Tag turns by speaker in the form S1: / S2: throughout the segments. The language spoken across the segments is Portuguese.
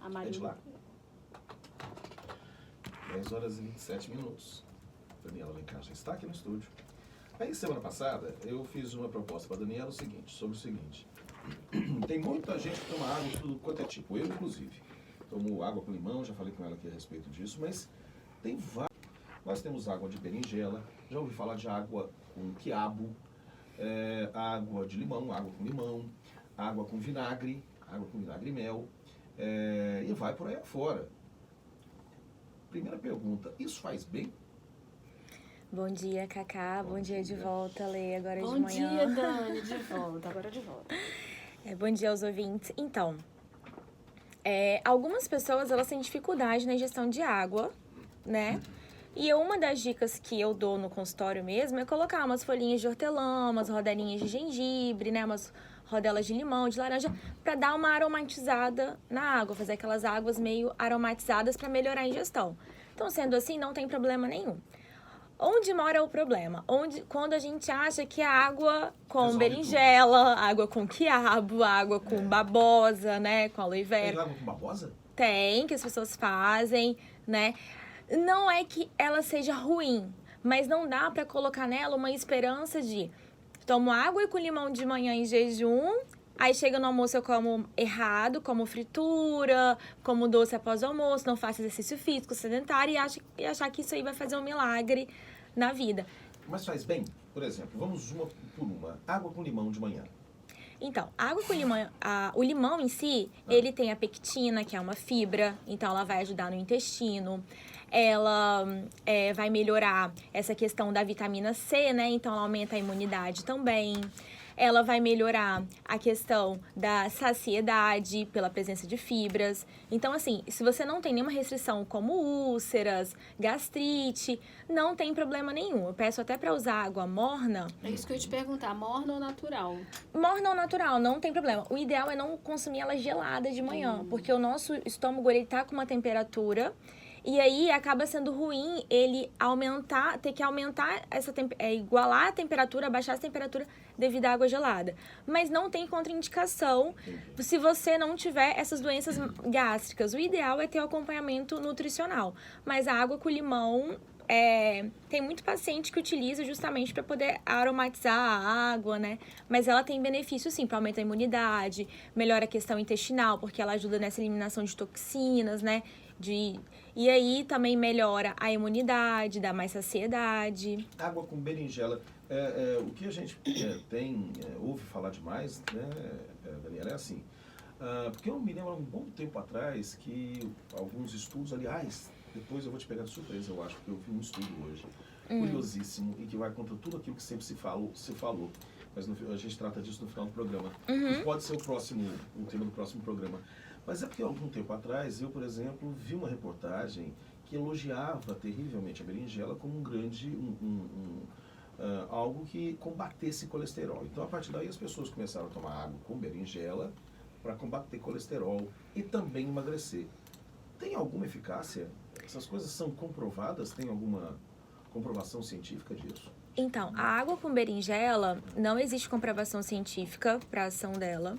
S1: A Maria.
S2: Vende lá. 10 horas e 27 minutos. Daniela Alencar já está aqui no estúdio. Aí, semana passada, eu fiz uma proposta para a Daniela sobre o seguinte. Tem muita gente que toma água de tudo quanto é tipo. Eu, inclusive. Tomo água com limão, já falei com ela aqui a respeito disso, mas tem vários. Nós temos água de berinjela, já ouvi falar de água com quiabo, água de limão, água com limão, água com vinagre e mel, e vai por aí afora. Primeira pergunta, isso faz bem?
S3: Bom dia, Cacá. Bom dia de volta, Lê, agora
S1: Bom
S3: de manhã.
S1: dia, Dani, de volta, agora de volta.
S3: Bom dia aos ouvintes. Então, algumas pessoas, elas têm dificuldade na ingestão de água, né? E uma das dicas que eu dou no consultório mesmo é colocar umas folhinhas de hortelã, umas rodelinhas de gengibre, né? Umas rodelas de limão, de laranja, para dar uma aromatizada na água, fazer aquelas águas meio aromatizadas para melhorar a ingestão. Então, sendo assim, não tem problema nenhum. Onde mora o problema? Quando a gente acha que a água com berinjela, água com quiabo, água com babosa, né? Com aloe vera.
S2: Tem água com babosa?
S3: Tem, que as pessoas fazem, né? Não é que ela seja ruim, mas não dá pra colocar nela uma esperança de tomo água e com limão de manhã em jejum, aí chega no almoço eu como errado, como fritura, como doce após o almoço, não faço exercício físico, sedentário e achar que isso aí vai fazer um milagre na vida.
S2: Mas faz bem? Por exemplo, vamos uma por uma. Água com limão de manhã.
S3: Então, água com limão, o limão em si, ele tem a pectina, que é uma fibra, então ela vai ajudar no intestino. Ela vai melhorar essa questão da vitamina C, né? Então, ela aumenta a imunidade também. Ela vai melhorar a questão da saciedade pela presença de fibras. Então, assim, se você não tem nenhuma restrição como úlceras, gastrite, não tem problema nenhum. Eu peço até para usar água morna.
S1: É isso que eu ia te perguntar, morna ou natural?
S3: Morna ou natural, não tem problema. O ideal é não consumir ela gelada de manhã, porque o nosso estômago, ele tá com uma temperatura. E aí acaba sendo ruim ele ter que aumentar igualar a temperatura, abaixar essa temperatura devido à água gelada. Mas não tem contraindicação se você não tiver essas doenças gástricas. O ideal é ter o acompanhamento nutricional. Mas a água com limão, tem muito paciente que utiliza justamente para poder aromatizar a água, né? Mas ela tem benefício sim, para aumentar a imunidade, melhora a questão intestinal, porque ela ajuda nessa eliminação de toxinas, né? E aí também melhora a imunidade, dá mais saciedade.
S2: Água com berinjela. O que a gente ouve falar demais, né, Daniela, é assim. Porque eu me lembro há um bom tempo atrás que alguns estudos, aliás, depois eu vou te pegar de surpresa, eu acho, porque eu vi um estudo hoje, curiosíssimo, e que vai contra tudo aquilo que sempre se falou. Mas a gente trata disso no final do programa. E pode ser o tema do próximo programa. Mas é porque algum tempo atrás, eu, por exemplo, vi uma reportagem que elogiava terrivelmente a berinjela como algo que combatesse colesterol. Então, a partir daí, as pessoas começaram a tomar água com berinjela para combater colesterol e também emagrecer. Tem alguma eficácia? Essas coisas são comprovadas? Tem alguma comprovação científica disso?
S3: Então, a água com berinjela, não existe comprovação científica para a ação dela.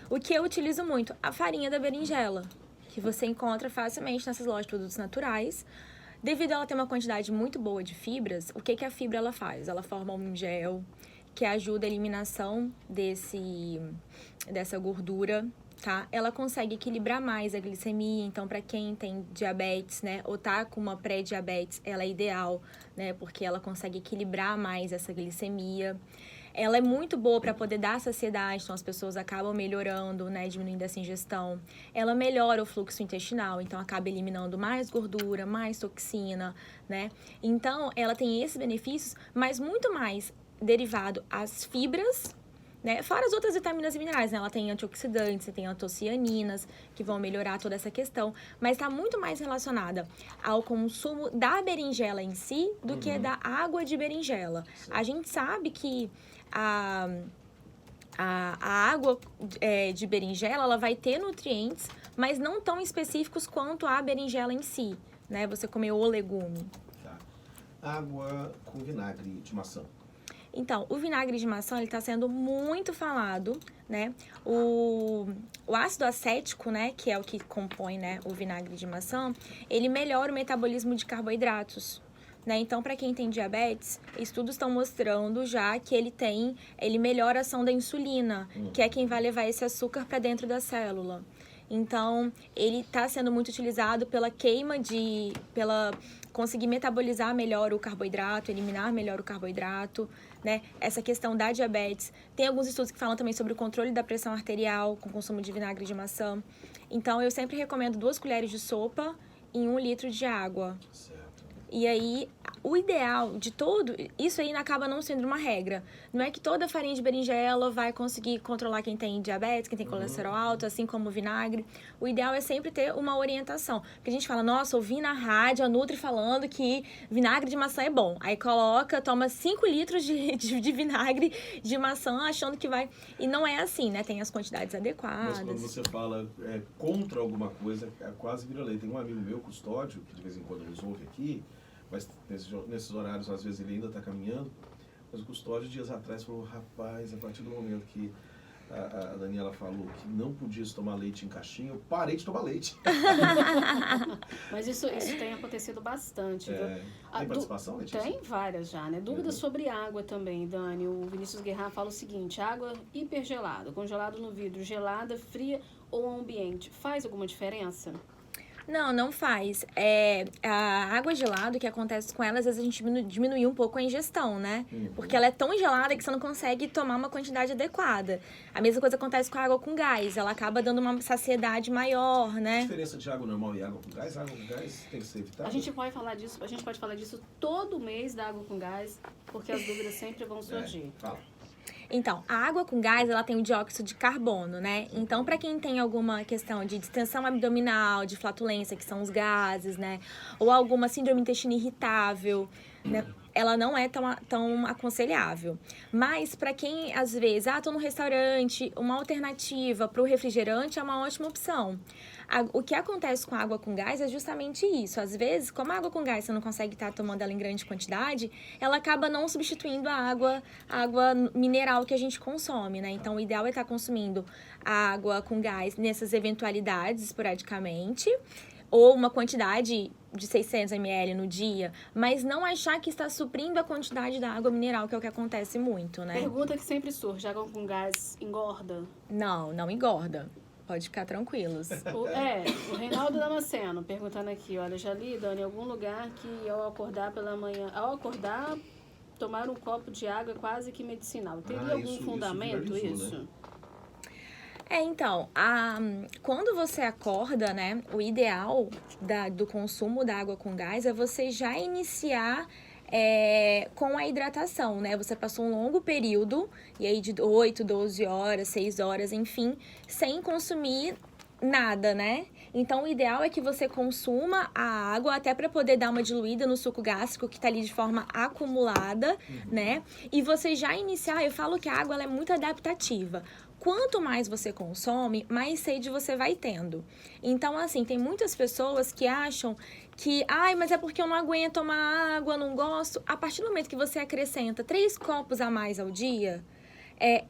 S3: O que eu utilizo muito? A farinha da berinjela, que você encontra facilmente nessas lojas de produtos naturais. Devido a ela ter uma quantidade muito boa de fibras, o que a fibra ela faz? Ela forma um gel que ajuda a eliminação dessa gordura, tá? Ela consegue equilibrar mais a glicemia, então para quem tem diabetes, né, ou tá com uma pré-diabetes, ela é ideal, né, porque ela consegue equilibrar mais essa glicemia. Ela é muito boa para poder dar saciedade, então as pessoas acabam melhorando, né, diminuindo essa ingestão. Ela melhora o fluxo intestinal, então acaba eliminando mais gordura, mais toxina, né? Então, ela tem esses benefícios, mas muito mais derivado às fibras, né? Fora as outras vitaminas e minerais, né? Ela tem antioxidantes, tem antocianinas, que vão melhorar toda essa questão, mas está muito mais relacionada ao consumo da berinjela em si do que da água de berinjela. Sim. A gente sabe que a água de berinjela, ela vai ter nutrientes, mas não tão específicos quanto a berinjela em si, né? Você comer o legume.
S2: Tá. Água com vinagre de maçã.
S3: Então, o vinagre de maçã, ele está sendo muito falado, né? O ácido acético, né, que é o que compõe, né, o vinagre de maçã, ele melhora o metabolismo de carboidratos, né? Então, para quem tem diabetes, estudos estão mostrando já que ele melhora a ação da insulina, que é quem vai levar esse açúcar para dentro da célula. Então, ele está sendo muito utilizado pela conseguir metabolizar melhor o carboidrato, eliminar melhor o carboidrato, né? Essa questão da diabetes. Tem alguns estudos que falam também sobre o controle da pressão arterial com consumo de vinagre de maçã. Então, eu sempre recomendo 2 colheres de sopa em 1 litro de água.
S2: Certo.
S3: E aí, o ideal de todo, isso aí acaba não sendo uma regra. Não é que toda farinha de berinjela vai conseguir controlar quem tem diabetes, quem tem colesterol alto, assim como o vinagre. O ideal é sempre ter uma orientação. Porque a gente fala, nossa, ouvi na rádio a Nutri falando que vinagre de maçã é bom. Aí toma 5 litros de vinagre de maçã achando que vai... E não é assim, né? Tem as quantidades adequadas.
S2: Mas quando você fala contra alguma coisa, quase vira lei. Tem um amigo meu, Custódio, que de vez em quando nos ouve aqui, mas nesses horários, às vezes, ele ainda está caminhando. Mas o Custódio, dias atrás, falou, rapaz, a partir do momento que a Daniela falou que não podia se tomar leite em caixinha, eu parei de tomar leite.
S1: Mas isso tem acontecido bastante, viu?
S2: Tem participação, Letícia?
S1: Tem várias já, né? Dúvidas sobre água também, Dani. O Vinícius Guerra fala o seguinte, água hipergelada, congelado no vidro, gelada, fria ou ambiente, faz alguma diferença?
S3: Não faz. A água gelada, o que acontece com ela, às vezes a gente diminui um pouco a ingestão, né? Porque ela é tão gelada que você não consegue tomar uma quantidade adequada. A mesma coisa acontece com a água com gás. Ela acaba dando uma saciedade maior, né?
S2: A diferença de água normal e água com gás? Água com gás tem que ser evitada?
S1: A gente pode falar disso todo mês da água com gás, porque as dúvidas sempre vão surgir.
S2: Fala.
S3: Então, a água com gás, ela tem o dióxido de carbono, né? Então, para quem tem alguma questão de distensão abdominal, de flatulência, que são os gases, né? Ou alguma síndrome do intestino irritável, né? Ela não é tão aconselhável. Mas, para quem, às vezes, tô no restaurante, uma alternativa para o refrigerante é uma ótima opção. O que acontece com a água com gás é justamente isso. Às vezes, como a água com gás você não consegue estar tomando ela em grande quantidade, ela acaba não substituindo a água mineral que a gente consome, né? Então, o ideal é estar consumindo a água com gás nessas eventualidades, esporadicamente, ou uma quantidade de 600 ml no dia, mas não achar que está suprindo a quantidade da água mineral, que é o que acontece muito, né?
S1: Pergunta que sempre surge, água com gás engorda?
S3: Não engorda. Pode ficar tranquilos.
S1: O Reinaldo Damasceno perguntando aqui, olha, já li, Dani, em algum lugar que ao acordar pela manhã, tomar um copo de água é quase que medicinal. Teria algum fundamento isso?
S2: Né?
S3: Então, quando você acorda, né, o ideal do consumo da água com gás é você já iniciar com a hidratação, né? Você passou um longo período, e aí de 8, 12 horas, 6 horas, enfim, sem consumir nada, né? Então, o ideal é que você consuma a água até para poder dar uma diluída no suco gástrico que tá ali de forma acumulada, né? E você já iniciar, eu falo que a água ela é muito adaptativa. Quanto mais você consome, mais sede você vai tendo. Então, assim, tem muitas pessoas que acham que, mas é porque eu não aguento tomar água, não gosto. A partir do momento que você acrescenta 3 copos a mais ao dia,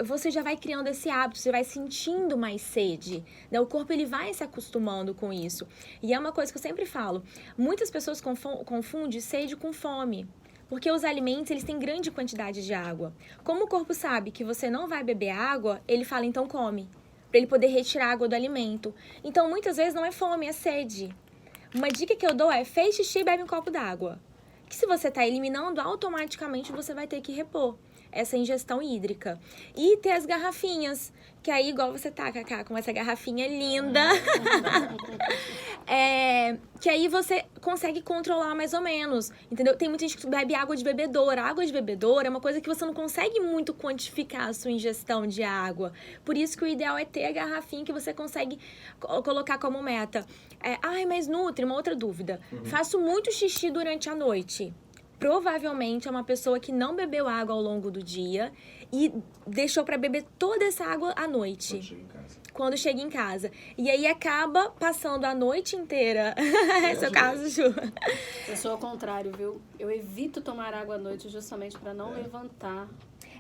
S3: você já vai criando esse hábito, você vai sentindo mais sede, né? O corpo ele vai se acostumando com isso. E é uma coisa que eu sempre falo, muitas pessoas confundem sede com fome. Porque os alimentos, eles têm grande quantidade de água. Como o corpo sabe que você não vai beber água, ele fala, então come. Para ele poder retirar a água do alimento. Então, muitas vezes, não é fome, é sede. Uma dica que eu dou é, fez xixi e bebe um copo d'água. Que se você está eliminando, automaticamente você vai ter que repor essa ingestão hídrica. E ter as garrafinhas, que aí, igual você tá, Cacá, com essa garrafinha linda, que aí você consegue controlar mais ou menos, entendeu? Tem muita gente que bebe água de bebedoura. A água de bebedoura é uma coisa que você não consegue muito quantificar a sua ingestão de água. Por isso que o ideal é ter a garrafinha que você consegue colocar como meta. Mas Nutri, uma outra dúvida. Faço muito xixi durante a noite. Provavelmente é uma pessoa que não bebeu água ao longo do dia e deixou para beber toda essa água à noite. Quando chega em casa. E aí acaba passando a noite inteira. Esse é o caso, Ju.
S1: Eu sou ao contrário, viu? Eu evito tomar água à noite justamente para não levantar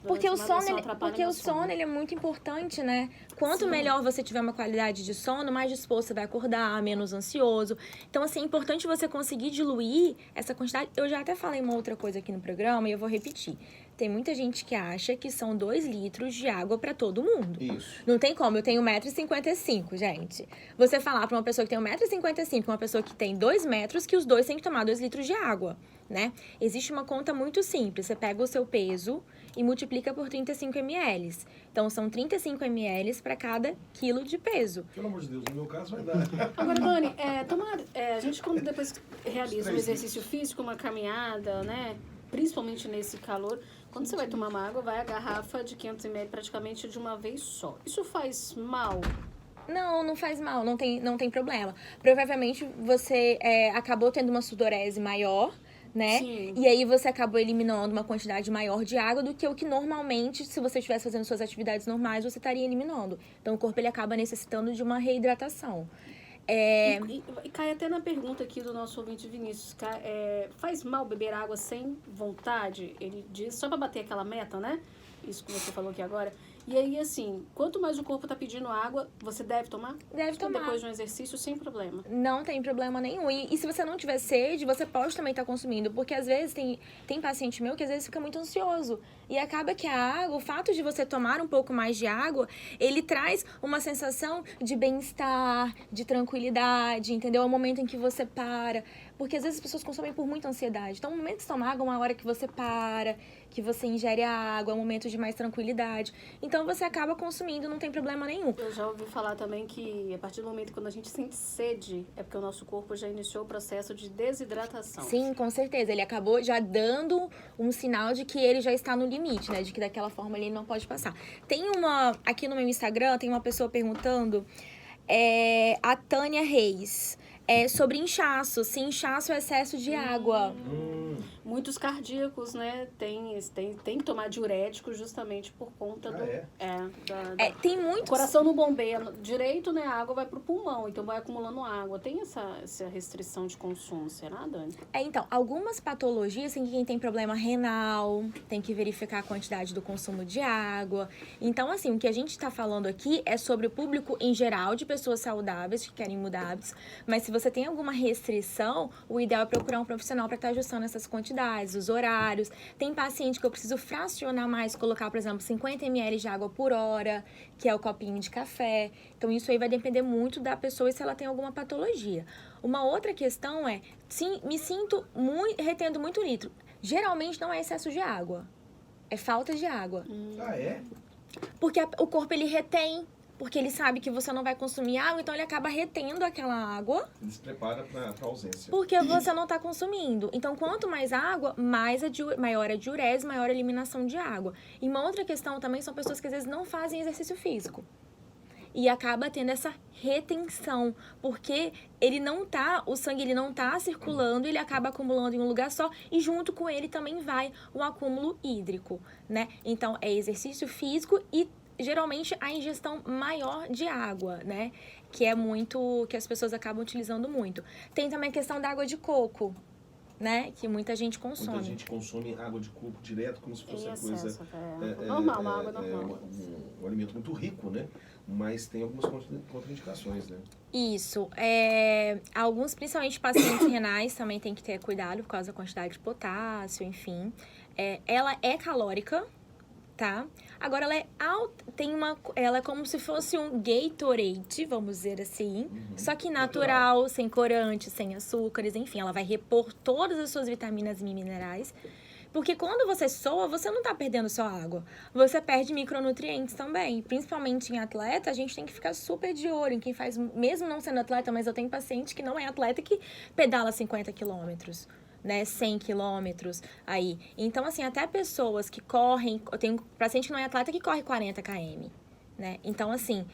S3: Porque o
S1: Durante uma
S3: sono,
S1: noite atrapalha
S3: porque
S1: meu
S3: o sono ele é muito importante, né? Quanto
S1: Sim.
S3: melhor você tiver uma qualidade de sono, mais disposto você vai acordar, menos ansioso. Então, assim, é importante você conseguir diluir essa quantidade. Eu já até falei uma outra coisa aqui no programa e eu vou repetir. Tem muita gente que acha que são 2 litros de água pra todo mundo.
S2: Isso.
S3: Não tem como, eu tenho 1,55 m, gente. Você falar pra uma pessoa que tem 1,55 m, uma pessoa que tem 2 metros, que os dois têm que tomar 2 litros de água, né? Existe uma conta muito simples. Você pega o seu peso e multiplica por 35 ml. Então, são 35 ml para cada quilo de peso.
S2: Pelo amor de Deus, no meu caso vai dar.
S1: Agora, Dani, a gente quando depois realiza um exercício físico, uma caminhada, né? Principalmente nesse calor, quando você vai tomar uma água, vai a garrafa de 500 ml praticamente de uma vez só. Isso faz mal?
S3: Não, não faz mal, não tem problema. Provavelmente você acabou tendo uma sudorese maior, né?
S1: Sim.
S3: E aí você acabou eliminando uma quantidade maior de água do que o que normalmente, se você estivesse fazendo suas atividades normais, você estaria eliminando. Então o corpo ele acaba necessitando de uma reidratação.
S1: E cai até na pergunta aqui do nosso ouvinte Vinícius. Faz mal beber água sem vontade? Ele diz, só para bater aquela meta, né? Isso que você falou aqui agora. E aí, assim, quanto mais o corpo tá pedindo água, você deve tomar?
S3: Deve tomar.
S1: Depois de um exercício, sem problema.
S3: Não tem problema nenhum. E se você não tiver sede, você pode também estar consumindo. Porque às vezes tem paciente meu que às vezes fica muito ansioso. E acaba que a água, o fato de você tomar um pouco mais de água, ele traz uma sensação de bem-estar, de tranquilidade, entendeu? É o momento em que você para. Porque às vezes as pessoas consomem por muita ansiedade. Então, o momento de tomar água é uma hora que você para, que você ingere a água, é um momento de mais tranquilidade. Então, você acaba consumindo, não tem problema nenhum.
S1: Eu já ouvi falar também que a partir do momento quando a gente sente sede, é porque o nosso corpo já iniciou o processo de desidratação.
S3: Sim, com certeza. Ele acabou já dando um sinal de que ele já está no limite, né? De que daquela forma ele não pode passar. Aqui no meu Instagram, tem uma pessoa perguntando, a Tânia Reis, sobre inchaço. Se inchaço é excesso de água.
S1: Muitos cardíacos, né, tem que tomar diurético justamente por conta do...
S3: Tem muitos...
S1: O coração não bombeia direito, né, a água vai pro pulmão, então vai acumulando água. Tem essa restrição de consumo, será, Dani?
S3: Então, algumas patologias, tem quem tem problema renal, tem que verificar a quantidade do consumo de água. Então, assim, o que a gente está falando aqui é sobre o público em geral, de pessoas saudáveis que querem mudar hábitos, mas se você tem alguma restrição, o ideal é procurar um profissional para estar ajustando essas quantidades, os horários. Tem paciente que eu preciso fracionar mais, colocar, por exemplo, 50 ml de água por hora, que é o copinho de café. Então, isso aí vai depender muito da pessoa e se ela tem alguma patologia. Uma outra questão é, sim, me sinto retendo muito litro. Geralmente não é excesso de água, é falta de água.
S2: Ah, é?
S3: Porque o corpo, ele retém. Porque ele sabe que você não vai consumir água, então ele acaba retendo aquela água.
S2: Ele se prepara para a ausência.
S3: Porque você não está consumindo. Então, quanto mais água, maior a diurese, maior a eliminação de água. E uma outra questão também são pessoas que às vezes não fazem exercício físico. E acaba tendo essa retenção, porque o sangue ele não tá circulando, ele acaba acumulando em um lugar só, e junto com ele também vai o acúmulo hídrico, né? Então, é exercício físico e geralmente a ingestão maior de água, né? Que as pessoas acabam utilizando muito. Tem também a questão da água de coco, né? Que muita gente consome.
S2: Muita gente consome água de coco direto, como se fosse uma coisa...
S1: normal, uma água normal.
S2: Um alimento muito rico, né? Mas tem algumas contraindicações, né?
S3: Isso. Alguns, principalmente pacientes renais, também tem que ter cuidado por causa da quantidade de potássio, enfim. Ela é calórica, tá? Agora, ela é como se fosse um Gatorade, vamos dizer assim. Só que natural, sem corante, sem açúcares, enfim. Ela vai repor todas as suas vitaminas e minerais. Porque quando você soa, você não tá perdendo só água. Você perde micronutrientes também. Principalmente em atleta, a gente tem que ficar super de olho em quem faz, mesmo não sendo atleta, mas eu tenho paciente que não é atleta que pedala 50 quilômetros. Né, 100 quilômetros aí. Então, assim, até pessoas que correm... Eu tenho um paciente que não é atleta que corre 40 km, né? Então, assim,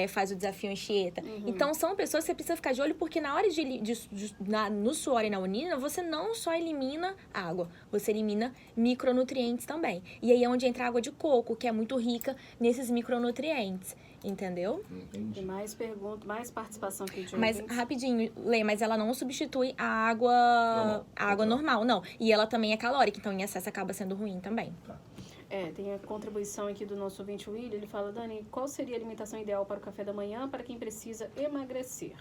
S3: faz o desafio Anchieta. Então, são pessoas que você precisa ficar de olho, porque na hora no suor e na urina, você não só elimina água, você elimina micronutrientes também. E aí é onde entra a água de coco, que é muito rica nesses micronutrientes. Entendeu?
S2: Entendi.
S1: Tem mais perguntas, mais participação aqui de
S3: Mas,
S1: ouvintes.
S3: rapidinho, Lê, mas ela não substitui a água normal, não. E ela também é calórica, então em excesso acaba sendo ruim também.
S2: Tá.
S1: Tem a contribuição aqui do nosso ouvinte William. Ele fala, Dani, qual seria a alimentação ideal para o café da manhã para quem precisa emagrecer?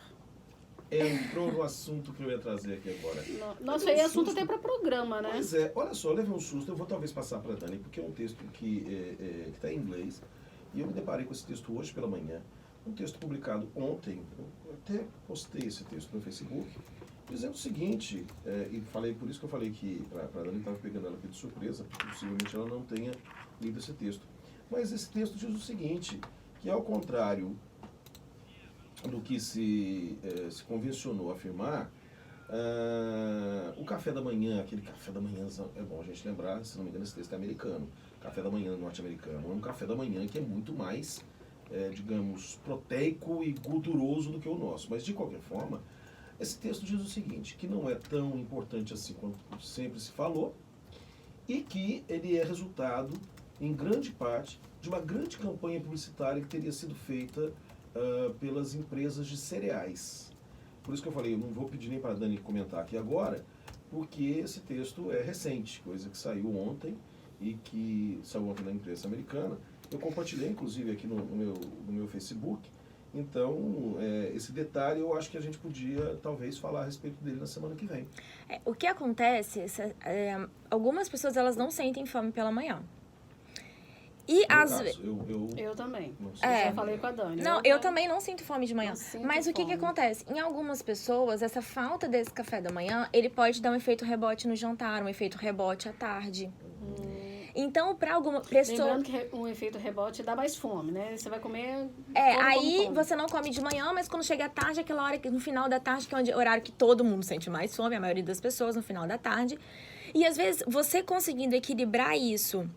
S2: Entrou no assunto que eu ia trazer aqui agora.
S1: Nossa, aí é assunto até para programa, né?
S2: Pois é, olha só, eu levei um susto. Eu vou talvez passar para a Dani, porque é um texto que está em inglês. E eu me deparei com esse texto hoje pela manhã. Um texto publicado ontem. Eu até postei esse texto no Facebook. Dizendo o seguinte, e falei, por isso que eu falei que para a Dani estava pegando ela aqui de surpresa, porque possivelmente ela não tenha lido esse texto. Mas esse texto diz o seguinte, que ao contrário do que se convencionou afirmar, o café da manhã, aquele café da manhã, é bom a gente lembrar, se não me engano esse texto é americano, café da manhã norte-americano, é um café da manhã que é muito mais, digamos, proteico e gorduroso do que o nosso. Mas de qualquer forma, esse texto diz o seguinte, que não é tão importante assim quanto sempre se falou, e que ele é resultado, em grande parte, de uma grande campanha publicitária que teria sido feita pelas empresas de cereais. Por isso que eu falei, eu não vou pedir nem para a Dani comentar aqui agora, porque esse texto é recente, coisa que saiu ontem e que saiu ontem na imprensa americana. Eu compartilhei, inclusive, aqui no meu Facebook. Então, esse detalhe eu acho que a gente podia, talvez, falar a respeito dele na semana que vem.
S3: O que acontece, algumas pessoas elas não sentem fome pela manhã. E
S1: eu também.
S3: Já
S1: falei com a Dani.
S3: Não, eu também não sinto fome de manhã. Mas o que
S1: fome.
S3: acontece? Em algumas pessoas, essa falta desse café da manhã, ele pode dar um efeito rebote no jantar, um efeito rebote à tarde. Então, para alguma pessoa...
S1: Lembrando que um efeito rebote dá mais fome, né? Você vai comer...
S3: Aí você não come de manhã, mas quando chega à tarde, aquela hora que no final da tarde, que é o horário que todo mundo sente mais fome, a maioria das pessoas, no final da tarde. E às vezes, você conseguindo equilibrar isso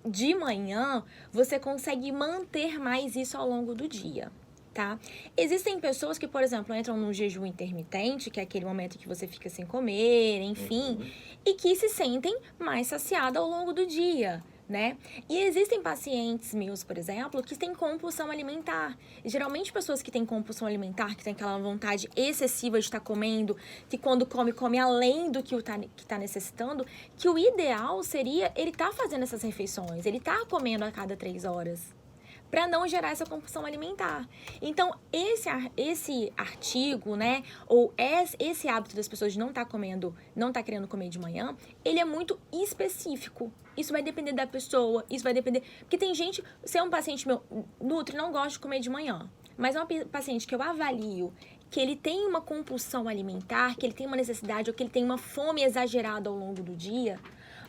S3: de manhã, você consegue manter mais isso ao longo do dia, tá? Existem pessoas que, por exemplo, entram num jejum intermitente, que é aquele momento que você fica sem comer, enfim, e que se sentem mais saciadas ao longo do dia, né? E existem pacientes meus, por exemplo, que têm compulsão alimentar. E, geralmente, pessoas que têm compulsão alimentar, que têm aquela vontade excessiva de estar comendo, que quando come além do que está necessitando, que o ideal seria ele estar fazendo essas refeições, ele estar comendo a cada 3 horas, para não gerar essa compulsão alimentar. Então, esse artigo, né, ou esse hábito das pessoas de não estar querendo comer de manhã, ele é muito específico. Isso vai depender da pessoa, isso vai depender... Porque tem gente, se é um paciente meu, nutri, não gosta de comer de manhã, mas é um paciente que eu avalio que ele tem uma compulsão alimentar, que ele tem uma necessidade ou que ele tem uma fome exagerada ao longo do dia...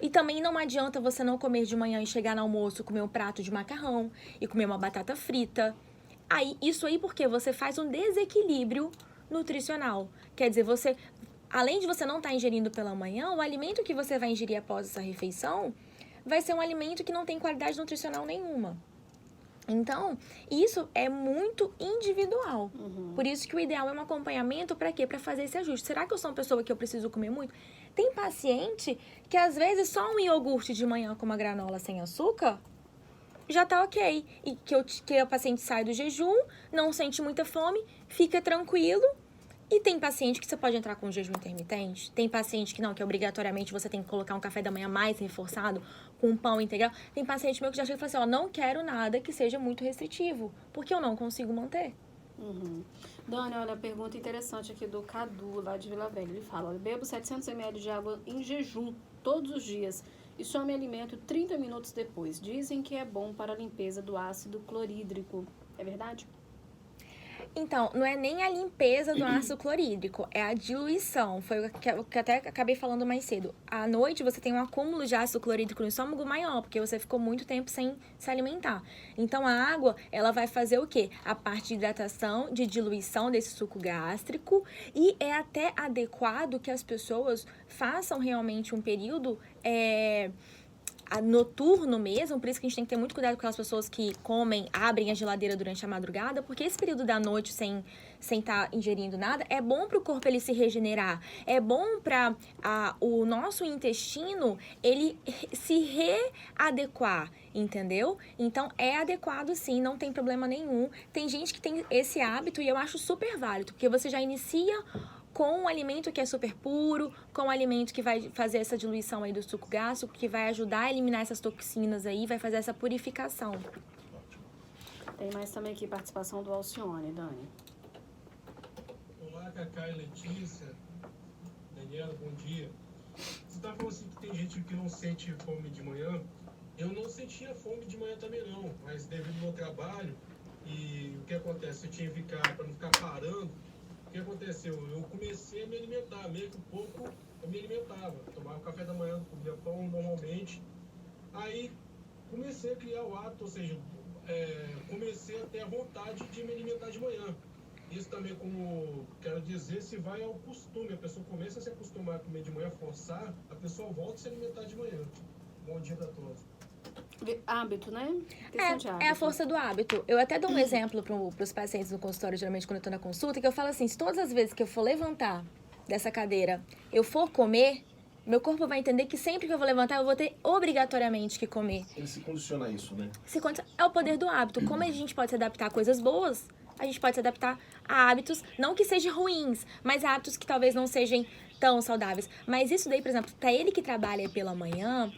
S3: E também não adianta você não comer de manhã e chegar no almoço, comer um prato de macarrão e comer uma batata frita. Isso aí porque você faz um desequilíbrio nutricional. Quer dizer, além de você não estar ingerindo pela manhã, o alimento que você vai ingerir após essa refeição vai ser um alimento que não tem qualidade nutricional nenhuma. Então, isso é muito individual. Por isso que o ideal é um acompanhamento para quê? Para fazer esse ajuste. Será que eu sou uma pessoa que eu preciso comer muito? Tem paciente que, às vezes, só um iogurte de manhã com uma granola sem açúcar já tá ok. E que o paciente sai do jejum, não sente muita fome, fica tranquilo. E tem paciente que você pode entrar com jejum intermitente. Tem paciente que não, que obrigatoriamente você tem que colocar um café da manhã mais reforçado, com um pão integral. Tem paciente meu que já chega e fala assim, não quero nada que seja muito restritivo, porque eu não consigo manter.
S1: Dani, olha, pergunta interessante aqui do Cadu, lá de Vila Velha. Ele fala, bebo 700 ml de água em jejum todos os dias e só me alimento 30 minutos depois. Dizem que é bom para a limpeza do ácido clorídrico. É verdade?
S3: Então, não é nem a limpeza do ácido clorídrico, é a diluição. Foi o que até acabei falando mais cedo. À noite, você tem um acúmulo de ácido clorídrico no estômago maior, porque você ficou muito tempo sem se alimentar. Então, a água, ela vai fazer o quê? A parte de hidratação, de diluição desse suco gástrico, e é até adequado que as pessoas façam realmente um período... noturno mesmo, por isso que a gente tem que ter muito cuidado com aquelas pessoas que abrem a geladeira durante a madrugada, porque esse período da noite sem estar ingerindo nada, é bom para o corpo ele se regenerar, é bom para o nosso intestino ele se readequar, entendeu? Então, é adequado sim, não tem problema nenhum. Tem gente que tem esse hábito e eu acho super válido, porque você já inicia com um alimento que é super puro, com um alimento que vai fazer essa diluição aí do suco gástrico, que vai ajudar a eliminar essas toxinas aí, vai fazer essa purificação.
S1: Tem mais também aqui participação do Alcione, Dani.
S4: Olá, Cacá e Letícia. Daniela, bom dia. Você está falando assim que tem gente que não sente fome de manhã. Eu não sentia fome de manhã também não, mas devido ao meu trabalho e o que acontece, eu tinha que ficar, para não ficar parando, o que aconteceu? Eu comecei a me alimentar, meio que pouco eu me alimentava, tomava café da manhã, comia pão normalmente, aí comecei a criar o hábito, ou seja, comecei a ter a vontade de me alimentar de manhã. Isso também, como quero dizer, se vai ao costume, a pessoa começa a se acostumar a comer de manhã, forçar, a pessoa volta a se alimentar de manhã. Bom dia para todos.
S1: Hábito, né? Questão de hábito.
S3: É a força do hábito. Eu até dou um exemplo para os pacientes no consultório, geralmente quando eu estou na consulta, que eu falo assim, se todas as vezes que eu for levantar dessa cadeira, eu for comer, meu corpo vai entender que sempre que eu vou levantar, eu vou ter obrigatoriamente que comer.
S2: Ele se condiciona a isso, né?
S3: É o poder do hábito. Como a gente pode se adaptar a coisas boas, a gente pode se adaptar a hábitos, não que sejam ruins, mas hábitos que talvez não sejam tão saudáveis. Mas isso daí, por exemplo, para ele que trabalha pela manhã,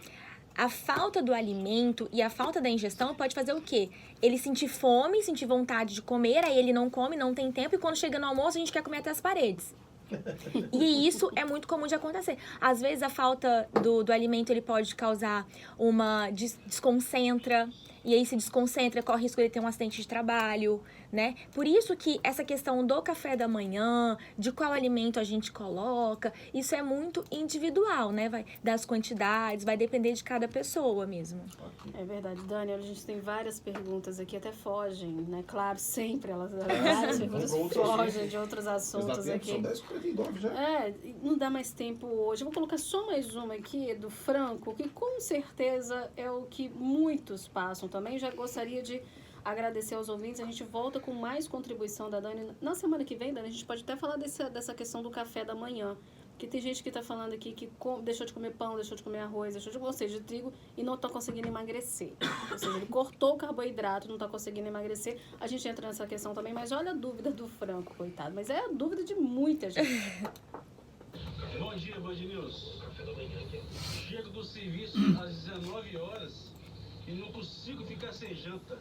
S3: a falta do alimento e a falta da ingestão pode fazer o quê? Ele sentir fome, sentir vontade de comer, aí ele não come, não tem tempo, e quando chega no almoço a gente quer comer até as paredes. E isso é muito comum de acontecer. Às vezes a falta do alimento ele pode causar uma desconcentra, e aí se desconcentra, corre risco de ter um acidente de trabalho, né? Por isso que essa questão do café da manhã, de qual alimento a gente coloca, isso é muito individual, né? Das quantidades, vai depender de cada pessoa mesmo.
S1: É verdade, Dani, a gente tem várias perguntas aqui, até fogem, né? Claro, sempre elas várias perguntas fogem de outros assuntos aqui.
S2: São 10h49 já.
S1: Não dá mais tempo hoje. Eu vou colocar só mais uma aqui, do Franco, que com certeza é o que muitos passam também. Já gostaria de agradecer aos ouvintes. A gente volta com mais contribuição da Dani. Na semana que vem, Dani, a gente pode até falar dessa questão do café da manhã. Que tem gente que está falando aqui que deixou de comer pão, deixou de comer arroz, ou seja, de trigo e não está conseguindo emagrecer. Ou seja, ele cortou o carboidrato, não está conseguindo emagrecer. A gente entra nessa questão também, mas olha a dúvida do Franco, coitado. Mas é a dúvida de muita gente.
S5: Bom dia, Band News. Chego do serviço às 19 horas e não consigo ficar sem janta.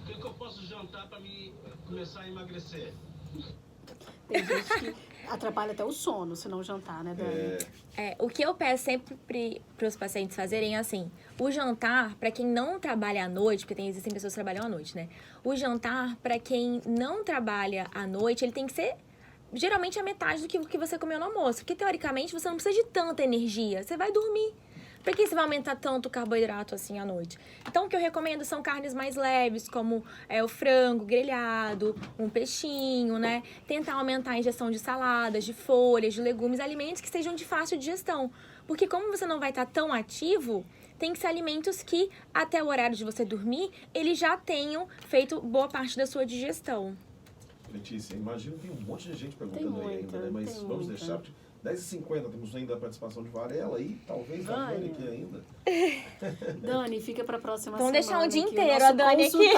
S5: O que eu posso jantar para me começar a emagrecer?
S1: Tem gente que atrapalha até o sono se não jantar, né, Dani?
S3: O que eu peço sempre para os pacientes fazerem é assim, o jantar, para quem não trabalha à noite, porque existem pessoas que trabalham à noite, né? O jantar, para quem não trabalha à noite, ele tem que ser geralmente a metade do que você comeu no almoço. Porque, teoricamente, você não precisa de tanta energia. Você vai dormir. Por que você vai aumentar tanto o carboidrato assim à noite? Então, o que eu recomendo são carnes mais leves, como o frango grelhado, um peixinho, né? Tentar aumentar a ingestão de saladas, de folhas, de legumes, alimentos que sejam de fácil digestão. Porque como você não vai estar tão ativo, tem que ser alimentos que, até o horário de você dormir, eles já tenham feito boa parte da sua digestão.
S2: Letícia, imagino que tem um monte de gente perguntando aí ainda, né? Mas vamos deixar... 10h50, temos ainda a participação de Varela e talvez a Dani aqui ainda.
S1: Dani, fica para a próxima
S3: semana. Vamos deixar um dia
S1: aqui,
S3: inteiro a Dani aqui.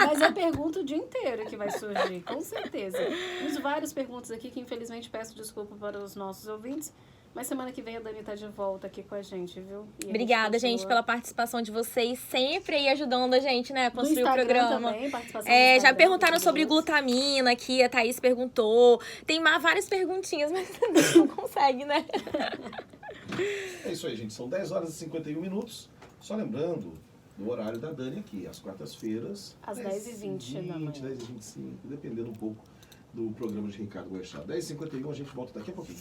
S1: Mas é pergunta o dia inteiro que vai surgir, com certeza. Temos várias perguntas aqui que infelizmente peço desculpa para os nossos ouvintes. Mas semana que vem a Dani tá de volta aqui com a gente, viu?
S3: Obrigada, gente, pela participação de vocês. Sempre aí ajudando a gente, né? A construir o programa.
S1: Também, participação
S3: já perguntaram sobre glutamina aqui, a Thaís perguntou. Tem várias perguntinhas, mas a gente não consegue, né?
S2: É isso aí, gente. São 10h51. Só lembrando do horário da Dani aqui, às quartas-feiras.
S1: Às 10h20 da manhã.
S2: 10h25, dependendo um pouco do programa de Ricardo Boechat. 10h51, a gente volta daqui a pouquinho.